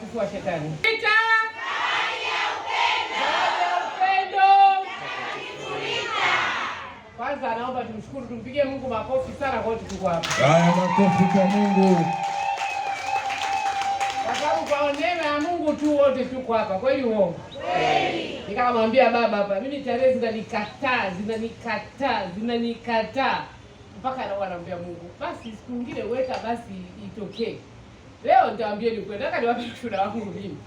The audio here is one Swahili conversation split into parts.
kumfufua shetani. Kwanza naomba tumshukuru, tumpigie Mungu makofi sana kwa wote tuko hapa. Haya, makofi kwa Mungu. Kwa sababu kwa neema ya Mungu tu wote tuko hapa. Kweli uongo? Kweli. Nikamwambia baba hapa, mimi tarehe zinanikataa. Mpaka na anamwambia Mungu, basi siku nyingine weka basi itokee. Leo nitawaambia ni kweli. Nataka niwape shuhuda wangu mimi.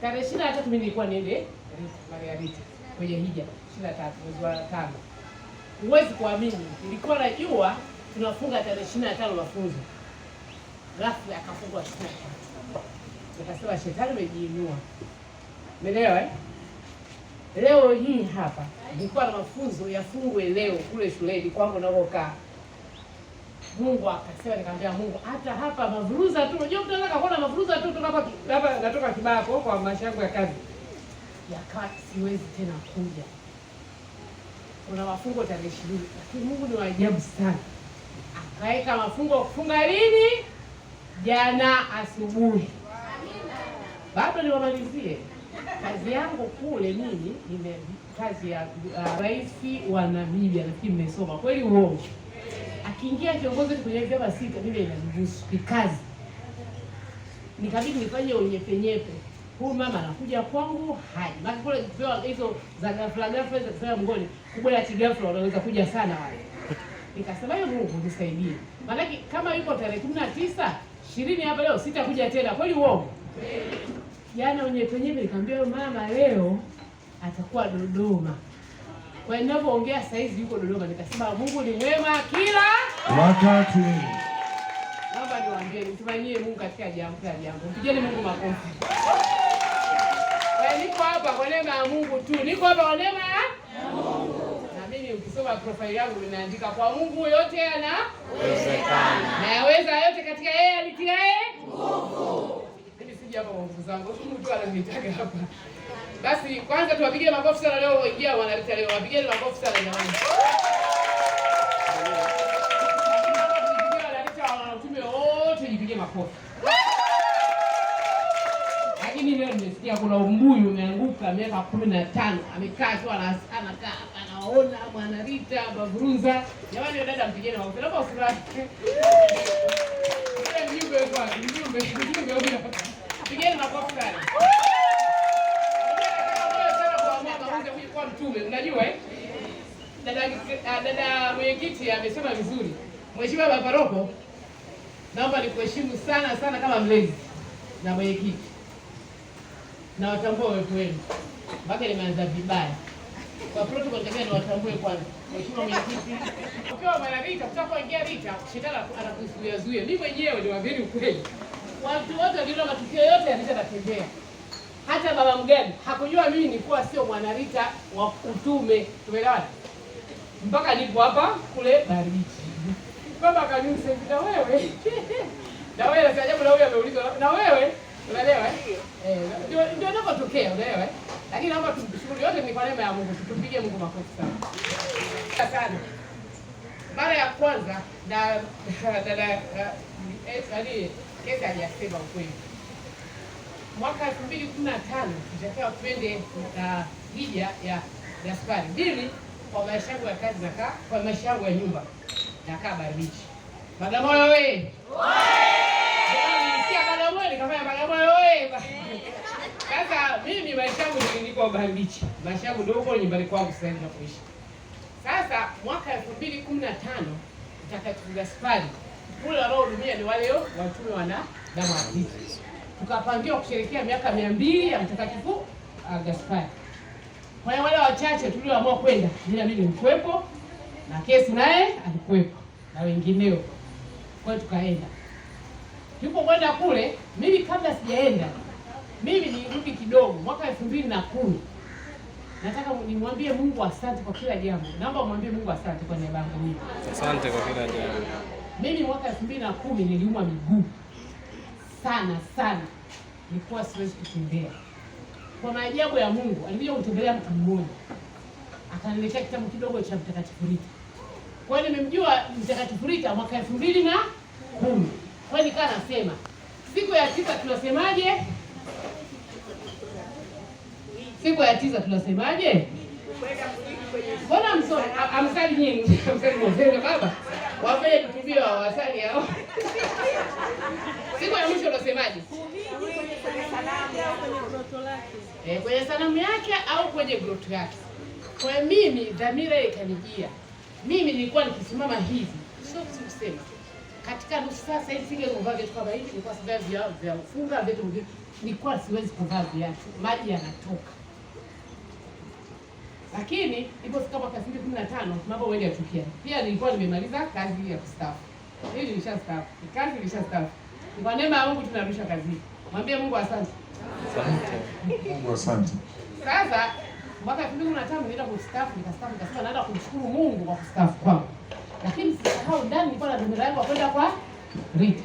Tarehe 23 mimi nilikuwa niende Margarita kwenye hija 23 mwezi wa 5. Huwezi kuamini, nilikuwa najua tunafunga tarehe 25 mafunzo. Ghafla akafungwa 23. Nikasema shetani amejiinua. Umeelewa eh? Leo hii hapa nilikuwa na mafunzo yafungwe leo kule shuleni kwangu nakokaa. Mungu akasema, nikamwambia Mungu, hata hapa mavuruza tu. Unajua mtu anataka kuona mavuruza tu kutoka hapa natoka Kibako kwa mashango ya kazi. Yakawa siwezi tena kuja. Kuna mafungo tarehe 20, lakini Mungu ni wa ajabu sana. Akaweka mafungo kufunga lini? Jana asubuhi. Bado niwamalizie. Kazi yangu kule mimi ni kazi ya rais wa Namibia, nafikiri mmesoma. Kweli uongo? Akiingia kiongozi kwenye vyama sita, mimi inanihusu kazi. Nikabidi nifanye unyepenyepe. Huyu mama anakuja kwangu, hai. Maana kule kipewa hizo za ghafla za kusema mngoni, kubwa ya ghafla wanaweza kuja sana wale. Nikasema hiyo Mungu nisaidie. Maana kama yuko tarehe 19, 20 hapa leo sitakuja tena. Kweli uongo? Jana unyepenyepe nikamwambia mama leo atakuwa Dodoma. Kwa ninapoongea sasa hivi yuko Dodoma. Nikasema Mungu ni mwema kila wakati. Naomba niwaambie, mtumainie Mungu katika jambo. Mpigeni Mungu makofi. Niko hapa kwa neema ya Mungu tu. Niko hapa kwa neema ya Mungu. Na mimi ukisoma profile yangu inaandika kwa Mungu yote yanawezekana. Na yaweza yote katika yeye alitiaye nguvu. Mimi siji hapa kwa nguvu zangu. Mtu ananitaka hapa. Basi kwanza tuwapige makofi sana leo ingia wanaleta leo. Wapigeni makofi sana jamani. Wanautume wote jipige makofi. Lakini leo nimesikia kuna mbuyu umeanguka miaka 15. Amekaa tu anakaa anaona Mwanarita Bavuruza. Jamani dada mpigeni makofi. Naomba usifurahi. Mjumbe kwa mjumbe. Pigeni makofi sana. Kwa mtume unajua dada mwenyekiti amesema vizuri. Mheshimiwa Baba Paroko, naomba nikuheshimu sana sana kama mlezi na mwenyekiti. Na watambue wetu wenu. Mpaka nimeanza vibaya. Kwa protocol ndio ni watambue kwanza. Mheshimiwa mwenyekiti, ukiwa Margarita utakapoingia Rita, shetani anakuzuia. Mimi mwenyewe ndio wageni ukweli. Watu wote waliona matukio yote yanatembea. Hata baba mgeni hakujua mimi nilikuwa sio Mwanarita wa utume. Tumeelewana? Mpaka nipo hapa kule Barichi. Baba kanisa na wewe. Na wewe si ajabu na wewe ameuliza na wewe unaelewa ndio inapotokea unaelewa lakini naomba tumshukuru yote ni kwa neema ya Mungu. Tumpige Mungu makofi sana. Mara ya kwanza na dada kesi aliyasema ukweli. Mwaka 2015 tutakiwa twende hija ya safari. Mimi kwa maisha yangu ya kazi nakaa, kwa maisha yangu ya nyumba nakaa Barichi. Bagamoyo wewe. Nisikia Bagamoyo nikafanya Bagamoyo wewe. Sasa mimi maisha yangu nilikuwa Barichi. Maisha yangu ndogo nyumbani kwangu sasa hivi napoishi. Sasa mwaka 2015 tutakafunga safari. Kule wanaohudumia ni wale watume wana damu halisi. Tukapangiwa kusherehekea miaka 200 ya Mtakatifu Gaspari. Kwa hiyo wale wachache tulioamua kwenda, bila mimi nilikuwepo na kesi naye alikuwepo na wengineo. Kwa hiyo tukaenda. Tulipokwenda kule, mimi kabla sijaenda, mimi nilirudi kidogo mwaka 2010. Nataka nimwambie Mungu asante kwa kila jambo. Naomba mwambie Mungu asante kwa neema yako mimi. Asante kwa kila jambo. Mimi mwaka 2010 niliumwa miguu. Sana. Nilikuwa siwezi kutembea. Kwa maajabu ya Mungu, alikuja kutembelea mtu mmoja. Akaniletea kitabu kidogo cha Mtakatifu Rita. Kwa hiyo nimemjua Mtakatifu Rita mwaka 2010. Kwa hiyo nikaa nasema, siku ya 9 tunasemaje? Siku ya tisa tunasemaje? Mbona amsali nyingi? Amsali mzee baba. Wafanye kutubia wasali hao. Siku ya mwisho tunasemaje? Kwenye sanamu yake au kwenye groto yake. Kwa mimi dhamira ikanijia. Mimi nilikuwa nikisimama hivi. Sio kusema. Katika nusu saa sasa hivi singevaa viatu kama hivi, nilikuwa sivaa vya kufunga viatu vingine. Nilikuwa siwezi kuvaa viatu. Maji yanatoka. Lakini ilipofika mwaka 2015 mambo mengi yatukia. Pia nilikuwa nimemaliza kazi ya kustaafu. Hili nilishastaafu. Kazi nilishastaafu. Kwa neema ya Mungu tunarudisha kazi. Mwambie Mungu asante. Asante. Mungu asante. Sasa mwaka 2015 nilienda kustaafu, nikasema naenda kumshukuru Mungu kwa kustaafu kwangu. Lakini sisahau ndani nilikuwa na dhamira yangu kwenda kwa Rita.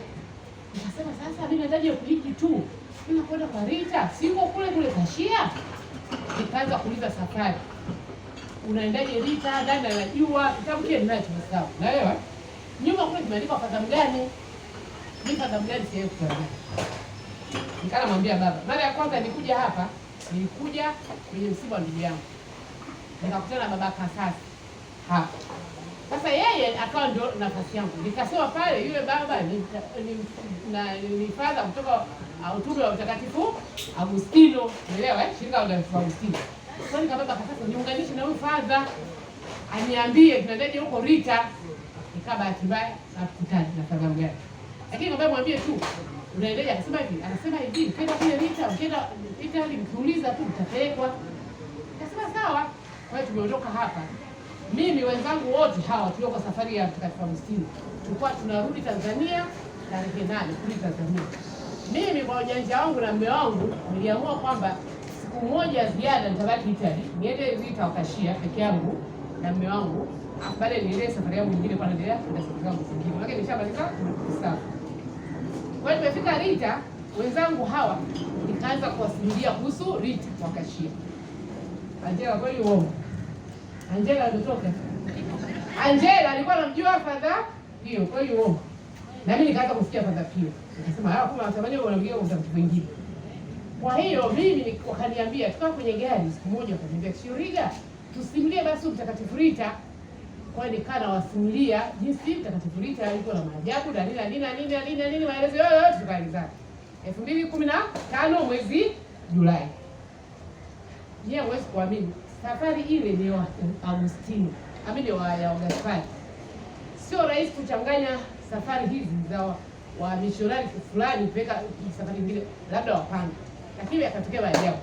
Nikasema sasa mimi nahitaji kuhiji tu. Mimi kwenda kwa Rita, siko kule Kashia. Nikaanza kuuliza safari. Unaendaje Rita? Ndani anajua kitabu kile ninacho mstaafu. Naelewa? Nyuma kule kimeandikwa fadhamu gani? Ni fadhamu gani sio kwa. Nikamwambia baba, mara ya kwanza nilikuja hapa, nilikuja kwenye msiba wa ndugu yangu. Nikakutana na baba Kasasi hapa. Sasa yeye akawa ndio nafasi yangu. Nikasema pale yule baba ni father kutoka utume wa Mtakatifu Agustino. Umeelewa shirika la Mtakatifu Agustino. Sasa nikamwambia Kasasi niunganishe na huyu father. Aniambie tunaendaje huko Rita. Nikabaki mbaya na kukutana na fadhamu gani. Lakini nikamwambia mwambie tu unaendelea akasema hivi, anasema hivi, ukienda kule Rita, ukienda Italy mkiuliza tu utapelekwa. Akasema sawa. Kwa hiyo tumeondoka hapa. Mimi wenzangu wote hawa tulioko safari ya Mtakatifu Agustino. Tulikuwa tunarudi Tanzania tarehe 8 kule Tanzania. Mimi kwa ujanja wangu na mume wangu niliamua kwamba siku moja ziada nitabaki Italy, niende Rita Kashia peke yangu na mume wangu. Baadaye niende safari yangu nyingine kwa naendelea kwenda safari yangu nyingine. Maana nishamaliza kustaafu. Kwa hiyo tumefika Rita, wenzangu hawa nikaanza kuwasimulia kuhusu Rita Kashia. Angela kweli uongo. Angela alitoka. Angela alikuwa anamjua fadha hiyo, kweli uongo. Na mimi nikaanza kusikia fadha hiyo. Nikasema kama natamani wanamjua kwa mtu mwingine. Kwa hiyo mimi wakaniambia tukawa kwenye gari siku moja wakaniambia Shuriga, tusimulie basi Mtakatifu Rita. Kwa hiyo nikaa nawasimulia jinsi Mtakatifu Rita alikuwa na maajabu na nini maelezo yote tukaelezana. 2015 mwezi Julai. Yeye mwezi kuamini safari ile ni wa Agustino. Amini wa Gaspari. Sio rahisi kuchanganya safari hizi za wa missionary fulani kupeka safari nyingine labda wapanga. Lakini akatokea maajabu.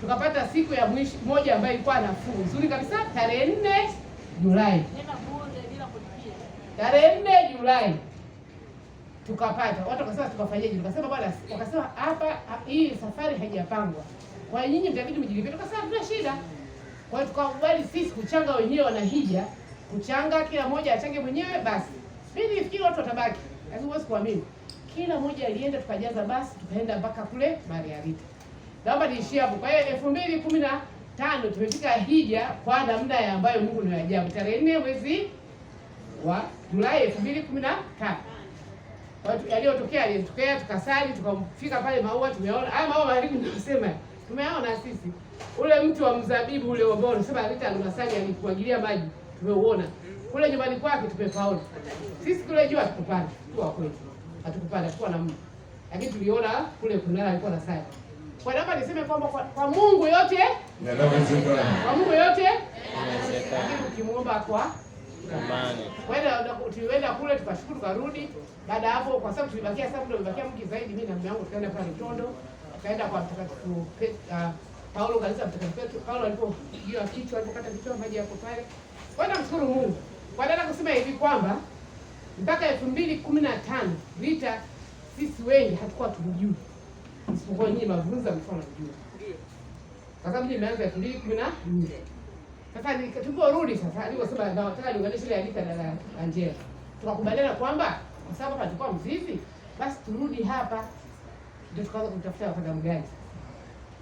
Tukapata siku ya mwisho moja ambayo ilikuwa nafuu nzuri kabisa tarehe 4 Julai. Tarehe 4 Julai tukapata. Watu wakasema tukafanyaje? Tukasema bwana, wakasema hapa hii safari haijapangwa. Kwa nyinyi mtabidi mjilipie. Tukasema tuna shida. Kwa hiyo tukakubali sisi kuchanga wenyewe wanahija, kuchanga kila mmoja achange mwenyewe basi. Mimi nilifikiri watu watabaki. Lakini huwezi kuamini. Kila mmoja alienda tukajaza basi tukaenda mpaka kule Mariarita. Naomba niishie hapo. Kwa hiyo 2015 tumefika hija kwa namna ambayo Mungu ni ajabu. Tarehe 4 mwezi wa Julai 2015. Kwa hiyo yaliyotokea tukasali, tukafika pale maua tumeona. Haya maua magharibi tunasema tumeona sisi. Ule mtu wa mzabibu ule ambao unasema Rita Almasani alikuagilia maji tumeuona. Kule nyumbani kwake tumepaona. Sisi kule jua tukupanda, tu kweli. Hatukupanda kwa na Mungu. Lakini tuliona kule kunala alikuwa na sali. Kwa namba niseme kwamba kwa Mungu yote yanawezekana. Kwa Mungu yote yanawezekana. Ukimuomba kwa amani. Tulienda kule tukashukuru karudi. Baada hapo kwa sababu tulibakia sababu ndio tulibakia mki zaidi mimi na mume wangu tukaenda pale Tondo. Tukaenda kwa Mtakatifu Paulo kanisa Mtakatifu Paulo alipopigiwa kichwa alipokata kichwa maji yako pale. Kwenda mshukuru Mungu. Kwa nini kusema hivi kwamba mpaka 2015 Rita sisi wengi hatukuwa tunajua. Isipokuwa nyinyi mavunza mlikuwa mnajua. Kwa sababu nimeanza 2014. Sasa tuliporudi sasa aliposema nataka niunganishe ile Rita na Angela. Tukakubaliana kwamba kwa sababu hapa tulikuwa mzizi, basi turudi hapa. Ndio tukaanza kumtafuta wafadhili gani.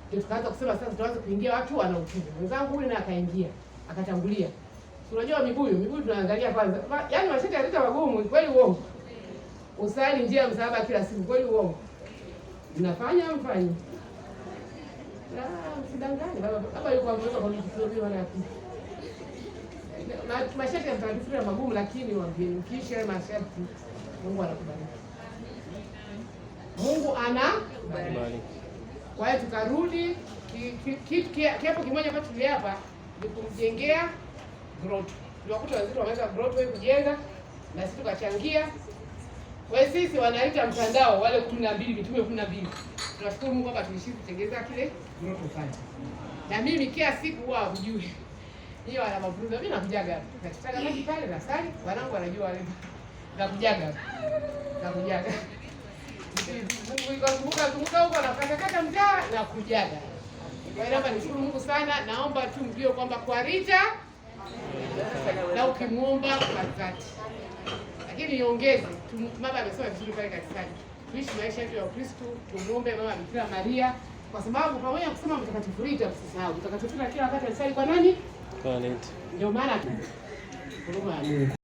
Ndio tukaanza kusema sasa tuanze kuingia watu wana utume. Wenzangu huyu na akaingia, akatangulia. Unajua mibuyu tunaangalia kwanza. Yaani mashati ya Rita magumu, kweli uongo. Usali njia msalaba kila siku, kweli uongo. Mnafanya mfanye. Usidanganye baba yuko hapo kwa mtu wala hapo. Masharti ya mtakatifu ni magumu, lakini waambieni kisha masharti Mungu anakubariki. Mungu anakubariki. Kwa hiyo tukarudi kiapo kimoja ambacho tuliapa ni kumjengea grotto. Tuliwakuta waziri wameweza grotto hii kujenga na sisi tukachangia. Kwa hiyo sisi wanaita mtandao wale 12 mitume 12. Tunashukuru Mungu kwamba tulishiriki kutengeneza kile grotto pale. Na mimi kila siku huwa hujui. Hiyo ana mafunzo mimi nakujaga. Katika maji pale na sali, wanangu wanajua wale. Nakujaga. Mungu kumbuka huko na kata mtaa na kujaga. Kwa hiyo hapa nishukuru Mungu sana. Naomba tu mjue kwamba kwa Rita na ukimuomba kwa dhati. Lakini niongeze, mama amesema vizuri pale kanisani. Tuishi maisha yetu ya Kristo, tumuombe mama Bikira Maria kwa sababu pamoja na kusema mtakatifu Rita usisahau. Mtakatifu Rita kila wakati alisali kwa nani? Kwa Rita. Ndio maana huruma ya Mungu.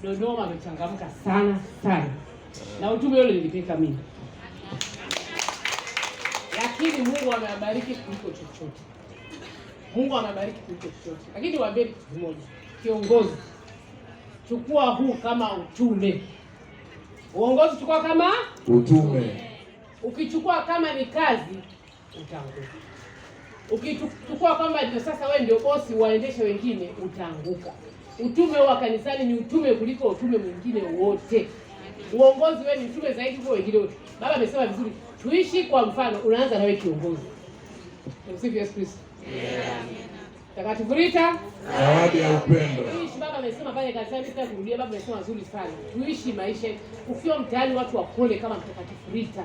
Dodoma amechangamka sana. Na utume ule nilipeka mimi. Lakini Mungu amewabariki kuliko chochote. Lakini waambie kitu kimoja. Kiongozi, chukua huu kama utume. Uongozi chukua kama utume. Ukichukua kama ni kazi, utaanguka. Ukichukua kama ndio sasa wewe ndio bosi waendeshe wengine, utaanguka. Utume wa kanisani ni utume kuliko utume mwingine wote. Uongozi wewe ni utume zaidi kuliko wengine wote. Baba amesema vizuri, tuishi kwa mfano, unaanza na wewe kiongozi. Tumsifu Yesu Kristo. Takatifu Rita, zawadi ya upendo. Tuishi baba amesema pale kanisani, sasa kurudia baba amesema nzuri sana. Tuishi maisha ukiwa mtaani watu wakole kama Mtakatifu Rita.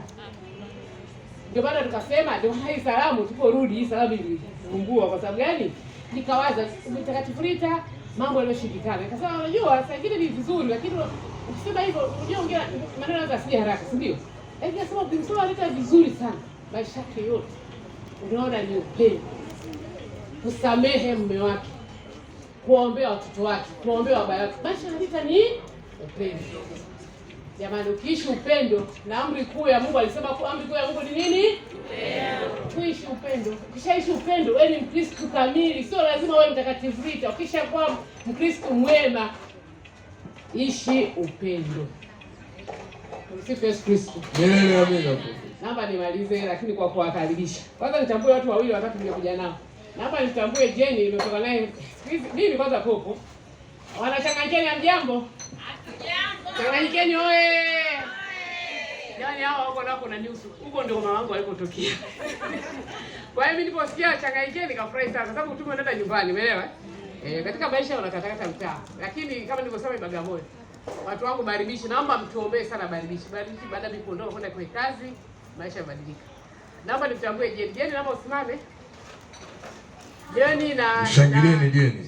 Ndio maana tukasema ndio hii salamu tuporudi hii salamu ilifungua kwa sababu gani? Nikawaza Mtakatifu Rita mambo yaliyoshindikana. Nikasema unajua sasa ingine ni vizuri lakini ukisema hivyo unajua maneno yanaweza asije haraka, si ndio? Lakini nasema ukimsoma Rita vizuri sana maisha yake yote. Unaona ni upendo. Kusamehe mume wake. Kuombea watoto wake, kuombea baba yake. Maisha ya Rita ni upendo. Jamani, ukiishi upendo na amri kuu ya Mungu alisema kwa amri kuu ya Mungu ni nini? Kuishi upendo. Ukishaishi upendo, wewe ni Mkristo kamili. Sio lazima wewe Mtakatifu Rita. Ukishakuwa Mkristo mwema, ishi upendo. Tumsifu Yesu Kristo. Amina. Naomba nimalize lakini kwa kuwakaribisha. Kwanza nitambue watu wawili watatu nimekuja nao. Naomba nitambue Jenny nimetoka naye. Mimi kwanza popo. Wanachanganyikeni hamjambo? Changanyikeni oye. Yaani hao wako nako na news. Huko ndio mama wangu alipotokea. Kwa hiyo mimi niliposikia changanyikeni nikafurahi sana kwa sababu utume unaenda nyumbani, umeelewa? Katika maisha unakatakata mtaa. Lakini kama nilivyosema Bagamoyo, watu wangu Baribishi, naomba mtuombee sana Baribishi. Baribishi baada ya kuondoka kwenda kwenye kazi, maisha yabadilika. Naomba nimtambue Jenny. Jenny naomba usimame. Jenny na shangilieni Jenny.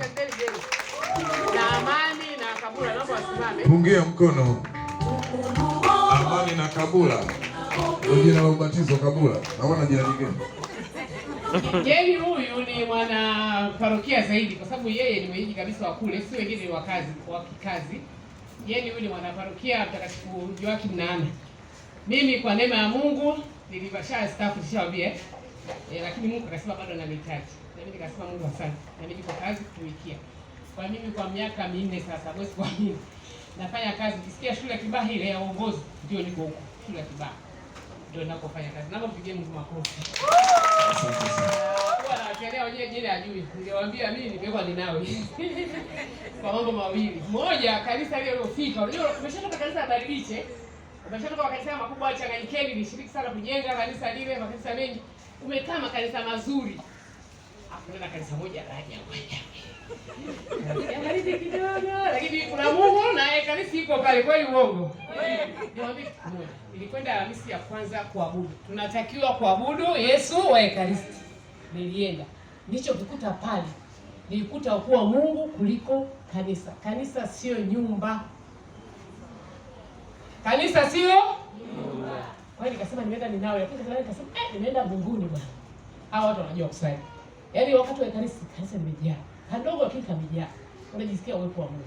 Na Amani na Kabula naomba wasimame. Pungia mkono. Amani na Kabula. Jina la ubatizo Kabula. Naona jina lingine. Jenny huyu ni mwana parokia zaidi kwa sababu yeye ni mwenyeji kabisa wa kule, si wengine ni wakazi wa kikazi. Jenny huyu ni mwana parokia Mtakatifu Joakim Naana. Mimi kwa neema ya Mungu nilibasha staff nishawaambia. Lakini Mungu akasema bado ananihitaji. Na mimi nikasema Mungu asante. Na mimi niko kazi kutumikia. Kwa mimi kwa miaka 4 sasa, mwezi kwa mimi nafanya kazi. Kisikia shule ya Kibaha ile ya uongozi ndio niko huko. Shule ya Kibaha ndio ninakofanya kazi. Naomba mpigie Mungu makofi. Asante sana. Kwa nawakelea wenyewe jina ajui. Ningewaambia mimi nipekwa ninawe. Kwa mambo mawili. Moja, kanisa ile lilofika. Unajua umeshatoka kanisa la Baribiche. Umeshatoka kanisa makubwa ya Changanyikeni, nilishiriki sana kujenga kanisa lile, makanisa mengi. Umekaa makanisa mazuri. Hakuna kanisa moja raja moja. Lakini kuna Mungu na kanisa iko pale kweli uongo. Niwaambie kitu moja. Nilikwenda Alhamisi ya kwanza kuabudu. Tunatakiwa kuabudu Yesu wa Ekaristi. Nilienda. Nilichokikuta pale, nilikuta kuwa Mungu kuliko kanisa. Kanisa sio nyumba. Kanisa sio nyumba. Kwa hiyo nikasema nimeenda ninawe. Lakini nikasema nimeenda mbinguni bwana. Hao watu wanajua kusali. Yaani wakati wa Ekaristi kanisa limejaa. Kadogo lakini kamejaa. Unajisikia uwepo wa Mungu.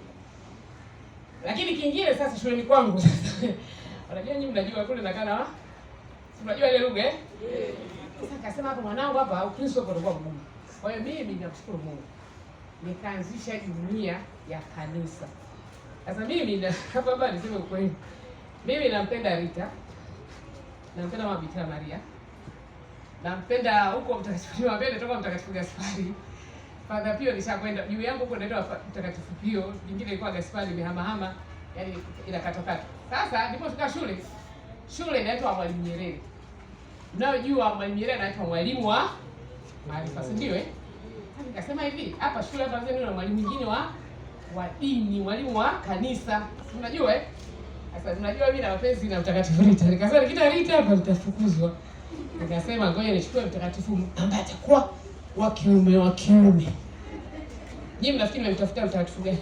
Lakini kingine sasa shuleni kwangu sasa. Unajua nyinyi mnajua kule nakana. Unajua ile lugha eh? Sasa Akasema hapo mwanangu, hapa Ukristo utakuwa mgumu. Kwa hiyo mimi namshukuru Mungu, nikaanzisha jumuiya ya kanisa. Sasa mimi hapa baba, niseme ukweli, mimi nampenda Rita, nampenda Mama Bikira Maria, nampenda huko Mtakatifu Mapende toka Mtakatifu Gaspari. Father Pio nishakwenda juu yangu huko, naitwa Mtakatifu Pio, nyingine ilikuwa Gaspari imehama, yani inakatokata. Sasa nilipofika shule inaitwa Mwalimu Nyerere. Mnajua Mwalimu Nyerere anaitwa mwalimu wa maarifa, si ndio? Nikasema hivi, hapa shule hapa nzeni na mwalimu mwingine wa dini, mwalimu wa kanisa. Unajua Sasa unajua mimi na mapenzi na Mtakatifu Rita. Nikasema nikita Rita hapa nitafukuzwa. Nikasema ngoja nichukue mtakatifu ambaye atakuwa wa kiume. Nyinyi mnafikiri nimemtafuta mtakatifu gani?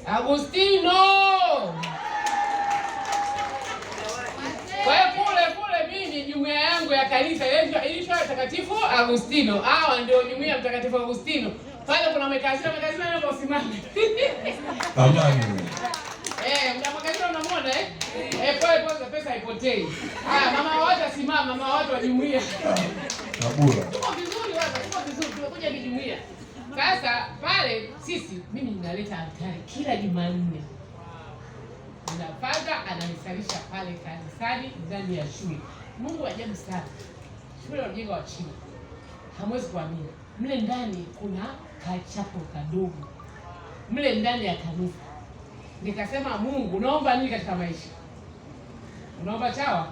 Agustino. Kwa hiyo kule mimi jumuiya yangu ya kanisa ilishwa Mtakatifu Agustino. Hawa ndio jumuiya Mtakatifu Agustino. Pale kuna mekazina hapo usimame. Amani. Mtakatifu unamwona pole pesa haipotei. Mama wote simama, mama wote wa jumuiya. Kabula. Tuko vizuri, tumekuja ni jumuiya. Sasa pale mimi ninaleta altari kila Jumanne. Ninapaga ananisalisha pale kanisani ndani ya shule. Mungu ajabu sana. Shule wanajenga wa China. Hamwezi kuamini. Mle ndani kuna kachapo kadogo. Mle ndani ya kanisa. Nikasema Mungu, unaomba nini katika maisha? Unaomba chawa?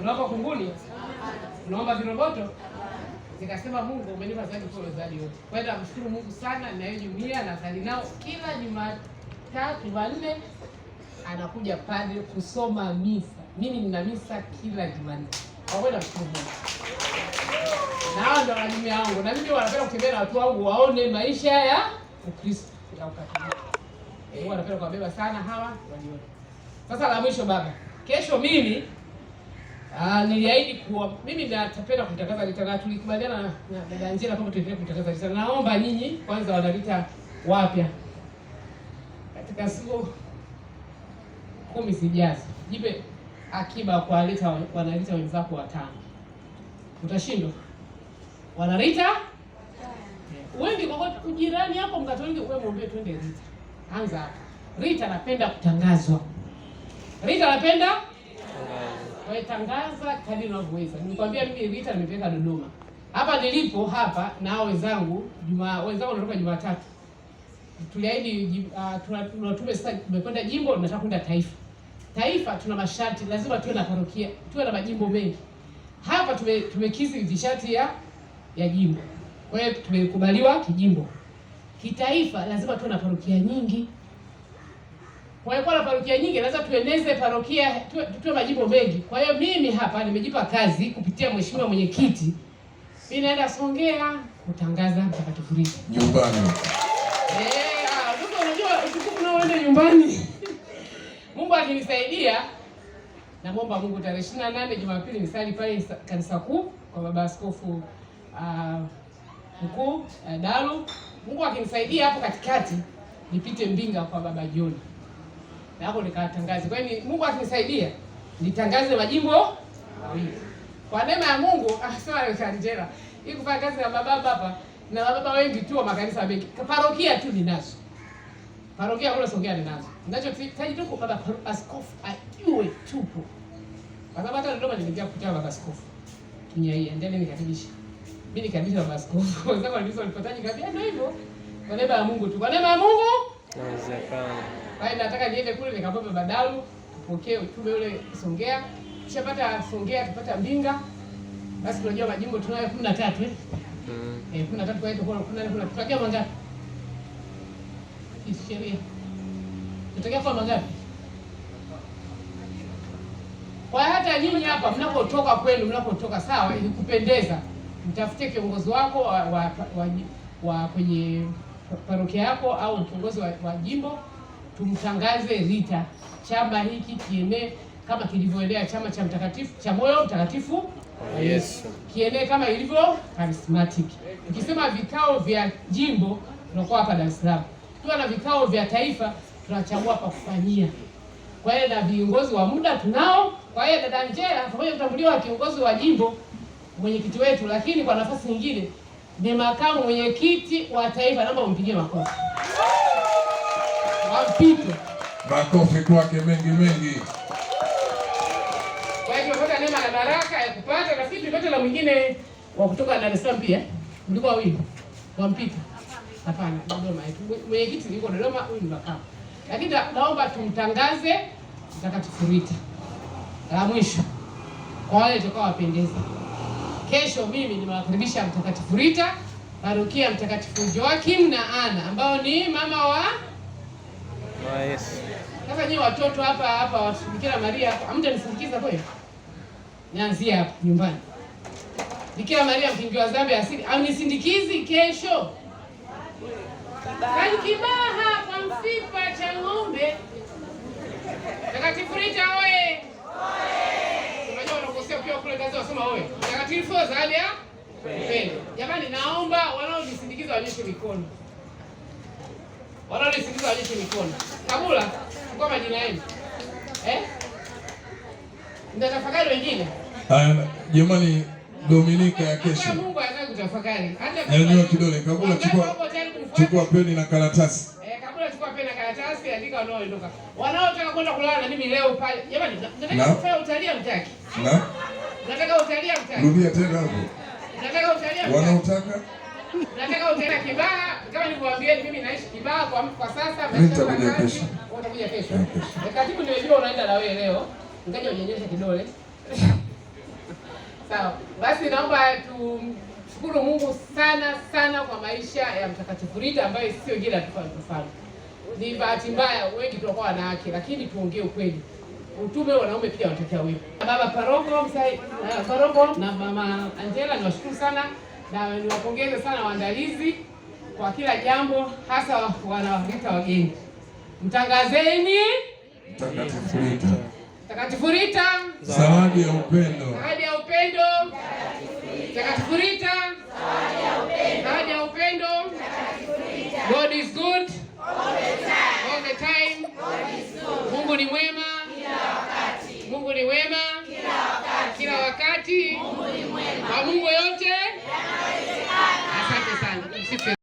Unaomba kunguni? Unaomba viroboto? Nikasema Mungu, umenipa zawadi kwa zawadi yote. Kwa hiyo namshukuru Mungu sana, na hiyo jumuiya nasali nao kila Jumatatu, Jumanne anakuja pale kusoma misa. Mimi nina misa kila Jumanne. Kwa hiyo namshukuru Mungu. Na hao ndio wanajumuiya yangu. Na mimi wanapenda kutembea na watu wangu waone maisha ya Ukristo ya Ukatoliki. Wanapenda kuwabeba sana hawa waliona. Sasa la mwisho baba. Kesho mimi niliahidi kuwa mimi natapenda kutangaza Rita. Tulikubaliana na dada Angela kwamba tutaendelea kutangaza Rita. Naomba nyinyi kwanza wanarita wapya katika siku 10 zijazo, jipe akiba kwa wanarita wenzako 5. Utashindwa? Wanarita wengi kwa jirani hapo Mkatoliki, wewe muombe twende Rita. Anza hapa. Rita anapenda kutangazwa. Rita anapenda wewe tangaza kadri unavyoweza. Nimekwambia mimi Rita nimepeleka Dodoma. Hapa nilipo hapa na hao wenzangu, wenzangu wanatoka Jumatatu. Tuliahidi tunatume sasa, tumekwenda jimbo, tunataka kwenda taifa. Taifa tuna masharti, lazima tuwe na parokia, tuwe na majimbo mengi. Hapa tumekizi visharti ya jimbo. Kwa hiyo tumekubaliwa kijimbo. Kitaifa lazima tuwe na parokia nyingi. Kwa hiyo na parokia nyingi lazima tueneze parokia, tuwe majimbo mengi. Kwa hiyo mimi hapa nimejipa kazi kupitia mheshimiwa mwenyekiti. Mimi naenda Songea kutangaza Mtakatifu Rita nyumbani. Ndio unajua usiku unaoenda nyumbani. Mungu akinisaidia, naomba Mungu tarehe 28 Jumapili nisali pale kanisa kuu kwa baba askofu mkuu Dalu. Mungu akinisaidia hapo katikati nipite Mbinga kwa baba John. Na hapo nikatangaza. Kwa hiyo Mungu akinisaidia nitangaze majimbo mawili. Kwa neema ya Mungu, sawa Angela. Hii kufanya kazi na baba hapa na baba wengi tu wa makanisa mengi. Parokia tu ninazo. Parokia kule Songea ninazo. Ninachohitaji tu kwa baba askofu ajue tupo. Kwa sababu hata Dodoma niliingia kukutana baba askofu. Kinyaia ndani nikadibisha. Mimi nikadibisha baba askofu. Wenzangu walipotaji kabisa ndio hivyo. Kwa neema ya Mungu tu. Kwa neema ya Mungu inawezekana. Kwa hiyo nataka niende kule nikapope Badalu, tupokee utume ule Songea. Tushapata Songea, tupata Mbinga. Basi tunajua majimbo tunayo 13 13 kwa hiyo kuna tutakia mangapi? Sheria. Tutakia kwa mangapi? Kwa hata nyinyi hapa mnapotoka kwenu, mnapotoka sawa, ili kupendeza, mtafute kiongozi wako wa kwenye parokia yako au kiongozi wa jimbo, tumtangaze Rita. Chama hiki kienee kama kilivyoendea chama cha mtakatifu cha moyo mtakatifu Yesu. Kienee kama ilivyo charismatic. Ukisema vikao vya jimbo tunakuwa hapa Dar es Salaam. Tukiwa na vikao vya taifa tunachagua pa kufanyia. Kwa hiyo na viongozi wa muda tunao. Kwa hiyo dada Angela pamoja kutambuliwa kiongozi wa jimbo, mwenyekiti wetu, lakini kwa nafasi nyingine ni makamu mwenyekiti wa taifa. Naomba mpigie makofi. Wampito. Makofi kwake mengi mengi. Kwa hiyo tunapata neema na baraka ya kupata, na sisi tupate na mwingine wa kutoka Dar es Salaam pia. Mlikuwa wawili. Wampito. Hapana, Dodoma. Mwenyekiti yuko Dodoma, huyu ni makamu. Lakini naomba tumtangaze Mtakatifu Rita. La mwisho kwa wale tukao wapendeza. Kesho mimi nimewakaribisha Mtakatifu Rita, parokia Mtakatifu Joakim na Ana ambao ni mama wa Yesu. Sasa nyinyi watoto hapa wa Bikira Maria hamtanisindikiza kweli? Nianzie hapa nyumbani. Bikira Maria mkingi wa dhambi asili au nisindikizi kesho? Bali Kibaha kwa Mfipa cha ng'ombe. Mtakatifu Rita oye! Unajua wanakosea pia kule kazi wasema oye. Mtakatifu zaidi ya upendo. Jamani, naomba wanaonisindikiza wanyoshe mikono. Wanaonisindikiza wanyoshe mikono. Kabula, kwa majina yenu. Mtatafakari wengine? Jamani, Dominika ya kesho. Mungu anataka kutafakari. Nyanyua kidole. Kabula, chukua peni na karatasi. Kabula chukua peni na karatasi, andika wanaoondoka. Wanaotaka kwenda kulala na mimi leo pale. Jamani, nataka kufanya utalia mtaki. Nataka utalia mtaki. Rudia tena hapo. Nataka utalia mtaki. Wanaotaka? Nataka utalia Kibaha. Kama nilivyowaambia mimi naishi Kibaha kwa sasa. Mimi nitakuja kesho. Utakuja kesho. Katibu nimejua unaenda na wewe leo. Ngaje unyenyeshe kidole. Sawa. Basi naomba tumshukuru Mungu sana kwa maisha ya Mtakatifu Rita ambaye sio wengine atufanye. Ni bahati mbaya wengi tunakuwa wanawake, lakini tuongee ukweli. Utume wanaume pia wanatakiwa wewe. Baba Paroko na Mama Angela niwashukuru sana na niwapongeze sana waandalizi kwa kila jambo, hasa wanaoita wageni. Mtangazeni Mtakatifu Rita. Mtakatifu Rita, zawadi ya upendo. Zawadi ya upendo. Mtakatifu Rita, zawadi ya upendo. God is good all the time. Mungu ni mwema Mungu ni mwema kila wakati. Mungu ni mwema. Kwa Mungu yote. Asante sana.